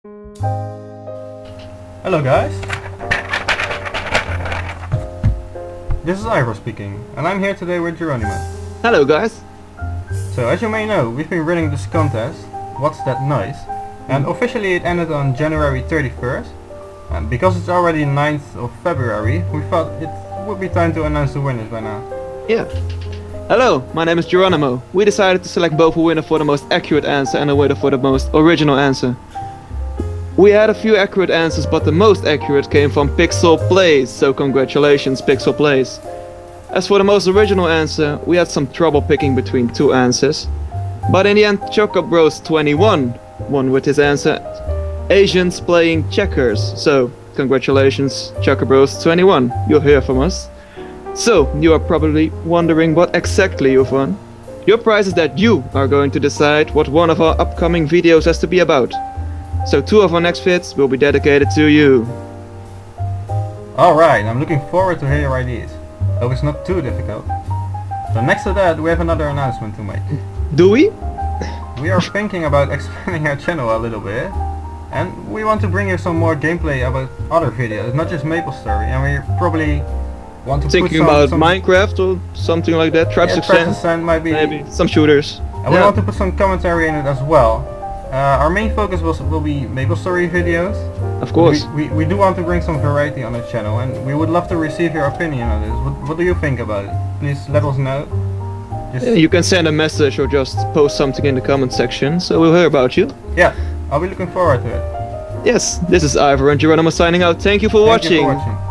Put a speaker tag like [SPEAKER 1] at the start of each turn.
[SPEAKER 1] Hello guys, this is Ivor speaking, and I'm here today with Geronimo.
[SPEAKER 2] Hello guys.
[SPEAKER 1] So as you may know, we've been running this contest, What's That Noise? And officially it ended on January 31st, and because it's already 9th of February, we thought it would be time to announce the winners by now.
[SPEAKER 2] Yeah. Hello, my name is Geronimo. We decided to select both a winner for the most accurate answer and a winner for the most original answer. We had a few accurate answers, but the most accurate came from Pixel Plays, so congratulations Pixel Plays. As for the most original answer, we had some trouble picking between two answers. But in the end, Chocobros21 won with his answer, Asians playing checkers. So, congratulations Chocobros21, you'll hear from us. So, you are probably wondering what exactly you've won. Your prize is that you are going to decide what one of our upcoming videos has to be about. So 2 of our next vids will be dedicated to you.
[SPEAKER 1] Alright, I'm looking forward to hear your ideas. Hope it's not too difficult. So next to that, we have another announcement to make.
[SPEAKER 2] Do we?
[SPEAKER 1] We are thinking about expanding our channel a little bit, and we want to bring you some more gameplay about other videos, not just Maplestory, and we probably want to
[SPEAKER 2] Thinking
[SPEAKER 1] put
[SPEAKER 2] about Minecraft or something like that, Tribes of Sand,
[SPEAKER 1] maybe
[SPEAKER 2] some shooters.
[SPEAKER 1] And we want to put some commentary in it as well. Our main focus will be Maplestory videos.
[SPEAKER 2] Of course.
[SPEAKER 1] We do want to bring some variety on the channel, and we would love to receive your opinion on this. What do you think about it? Please let us know.
[SPEAKER 2] You can send a message or just post something in the comment section, so we'll hear about you.
[SPEAKER 1] Yeah, I'll be looking forward to it.
[SPEAKER 2] Yes, this is Ivor and Geronimo signing out. Thank you for watching.
[SPEAKER 1] Thank you for watching.